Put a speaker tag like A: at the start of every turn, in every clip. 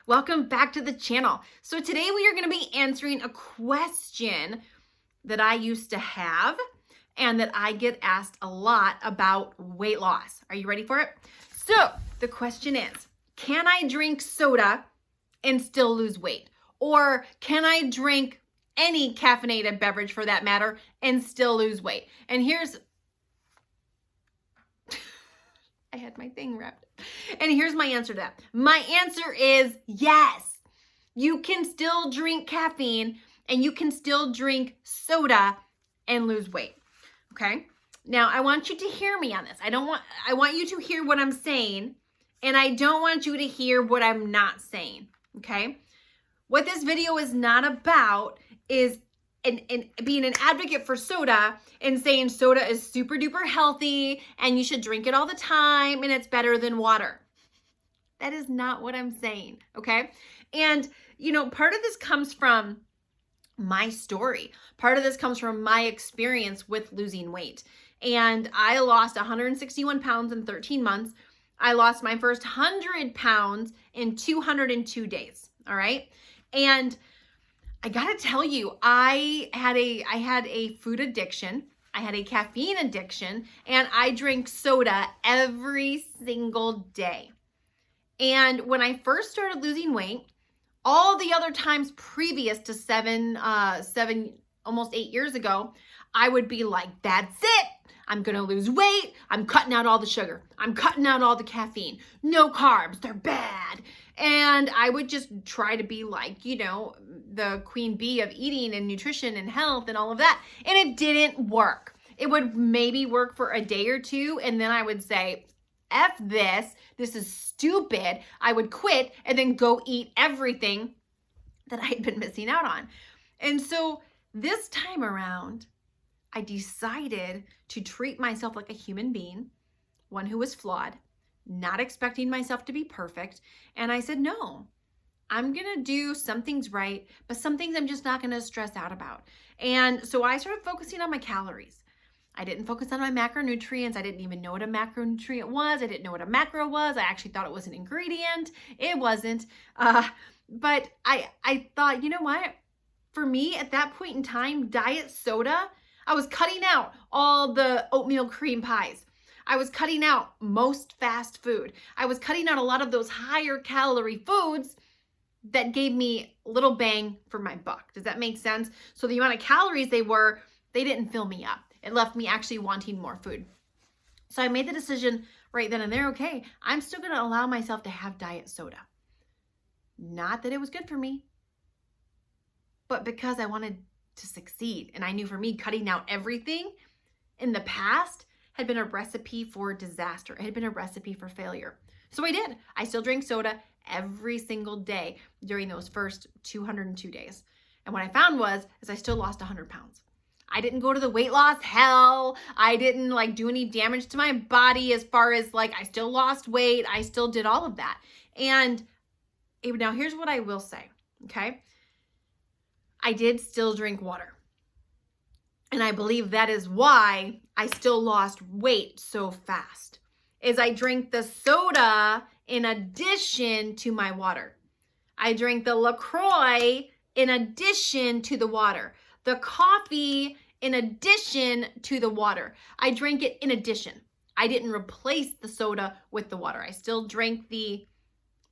A: Welcome back to the channel. So today we are going to be answering a question that I used to have and that I get asked a lot about weight loss. Are you ready for it? So the question is, can I drink soda and still lose weight? Or can I drink any caffeinated beverage for that matter and still lose weight? And I had my thing wrapped. And here's my answer to that. My answer is yes. You can still drink caffeine and you can still drink soda and lose weight. Okay? Now, I want you to hear me on this. I want you to hear what I'm saying, and I don't want you to hear what I'm not saying. Okay? What this video is not about is being an advocate for soda and saying soda is super duper healthy and you should drink it all the time and it's better than water. That is not what I'm saying, okay? And, part of this comes from my story. Part of this comes from my experience with losing weight. And I lost 161 pounds in 13 months. I lost my first 100 pounds in 202 days, all right? And I gotta tell you, I had a food addiction. I had a caffeine addiction, and I drank soda every single day. And when I first started losing weight, all the other times previous to almost 8 years ago, I would be like, that's it. I'm going to lose weight. I'm cutting out all the sugar. I'm cutting out all the caffeine. No carbs. They're bad. And I would just try to be like, the queen bee of eating and nutrition and health and all of that. And it didn't work. It would maybe work for a day or two. And then I would say, F this. This is stupid. I would quit and then go eat everything that I had been missing out on. And so this time around, I decided to treat myself like a human being, one who was flawed, not expecting myself to be perfect. And I said, no, I'm going to do some things right, but some things I'm just not going to stress out about. And so I started focusing on my calories. I didn't focus on my macronutrients. I didn't even know what a macronutrient was. I didn't know what a macro was. I actually thought it was an ingredient. It wasn't. But I thought, you know what? For me at that point in time, diet soda, I was cutting out all the oatmeal cream pies. I was cutting out most fast food. I was cutting out a lot of those higher calorie foods that gave me little bang for my buck. Does that make sense? So the amount of calories they didn't fill me up. It left me actually wanting more food. So I made the decision right then and there, okay, I'm still going to allow myself to have diet soda. Not that it was good for me, but because I wanted to succeed. And I knew for me, cutting out everything in the past had been a recipe for disaster. It had been a recipe for failure. So I did. I still drank soda every single day during those first 202 days. And what I found is I still lost 100 pounds. I didn't go to the weight loss hell. I didn't do any damage to my body as far as I still lost weight. I still did all of that. And now here's what I will say, okay? I did still drink water. And I believe that is why I still lost weight so fast. Is I drank the soda in addition to my water. I drank the LaCroix in addition to the water. The coffee in addition to the water. I drank it in addition. I didn't replace the soda with the water. I still drank the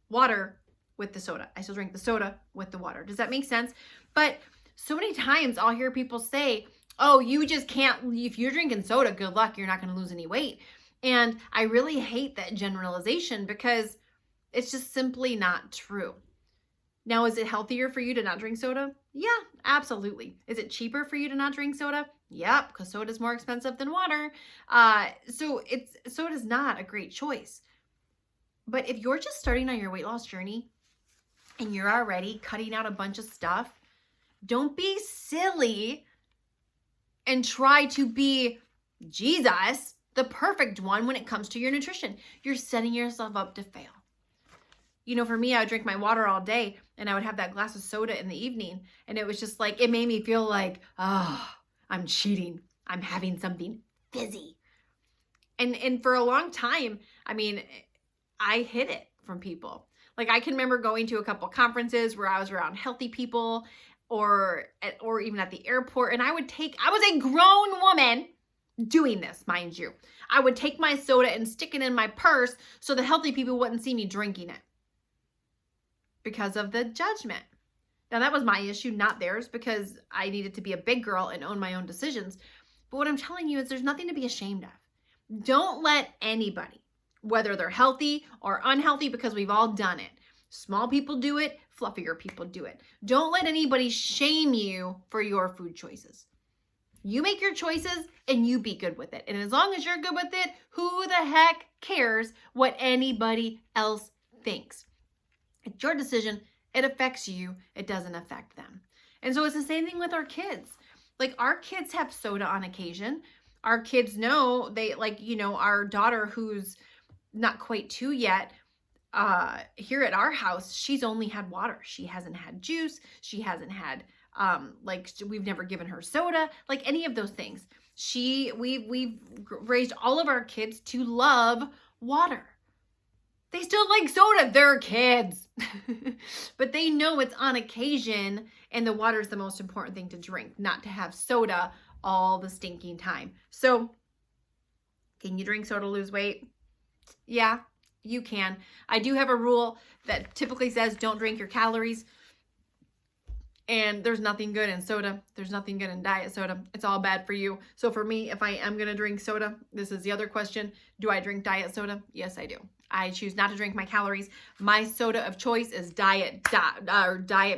A: water with the soda. I still drink the soda with the water. Does that make sense? But so many times I'll hear people say, oh, you just can't, if you're drinking soda, good luck, you're not going to lose any weight. And I really hate that generalization because it's just simply not true. Now, is it healthier for you to not drink soda? Yeah, absolutely. Is it cheaper for you to not drink soda? Yep, because soda is more expensive than water. So soda's not a great choice. But if you're just starting on your weight loss journey and you're already cutting out a bunch of stuff, don't be silly and try to be Jesus, the perfect one when it comes to your nutrition. You're setting yourself up to fail. For me, I would drink my water all day and I would have that glass of soda in the evening. And it was just it made me feel like, oh, I'm cheating. I'm having something fizzy. And for a long time, I hid it from people. Like I can remember going to a couple conferences where I was around healthy people or even at the airport, and I was a grown woman doing this, mind you. I would take my soda and stick it in my purse so the healthy people wouldn't see me drinking it because of the judgment. Now that was my issue, not theirs, because I needed to be a big girl and own my own decisions. But what I'm telling you is there's nothing to be ashamed of. Don't let anybody, whether they're healthy or unhealthy, because we've all done it. Small people do it, fluffier people do it. Don't let anybody shame you for your food choices. You make your choices and you be good with it. And as long as you're good with it, who the heck cares what anybody else thinks? It's your decision. It affects you. It doesn't affect them. And so it's the same thing with our kids. Like our kids have soda on occasion. Our kids know our daughter who's not quite 2 yet, here at our house, she's only had water. She hasn't had juice. She hasn't had, we've never given her soda, like any of those things. We've raised all of our kids to love water. They still like soda. They're kids. But they know it's on occasion and the water is the most important thing to drink, not to have soda all the stinking time. So can you drink soda to lose weight? Yeah, you can. I do have a rule that typically says don't drink your calories. And there's nothing good in soda. There's nothing good in diet soda. It's all bad for you. So for me, if I am going to drink soda, this is the other question. Do I drink diet soda? Yes, I do. I choose not to drink my calories. My soda of choice is Diet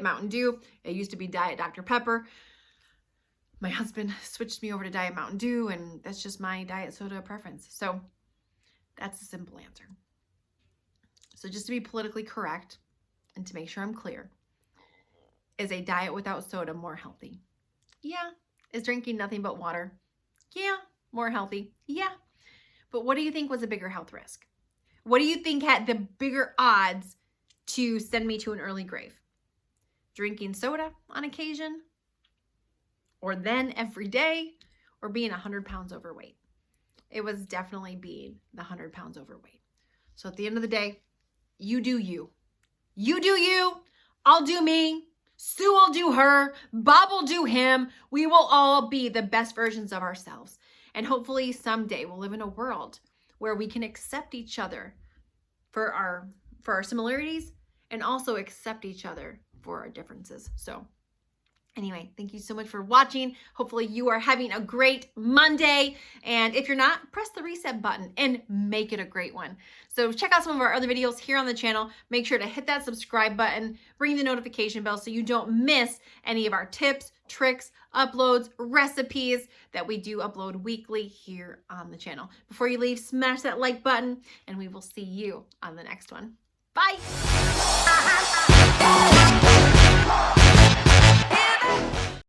A: Mountain Dew. It used to be Diet Dr. Pepper. My husband switched me over to Diet Mountain Dew, and that's just my diet soda preference. So that's the simple answer. So just to be politically correct and to make sure I'm clear, is a diet without soda more healthy? Yeah. Is drinking nothing but water? Yeah. More healthy? Yeah. But what do you think was a bigger health risk? What do you think had the bigger odds to send me to an early grave? Drinking soda on occasion? Or then every day? Or being 100 pounds overweight? It was definitely being the 100 pounds overweight. So at the end of the day, you do you. You do you. I'll do me. Sue will do her. Bob will do him. We will all be the best versions of ourselves. And hopefully someday we'll live in a world where we can accept each other for our similarities and also accept each other for our differences. So anyway, thank you so much for watching. Hopefully you are having a great Monday. And if you're not, press the reset button and make it a great one. So check out some of our other videos here on the channel. Make sure to hit that subscribe button, ring the notification bell so you don't miss any of our tips, tricks, uploads, recipes that we do upload weekly here on the channel. Before you leave, smash that like button and we will see you on the next one. Bye.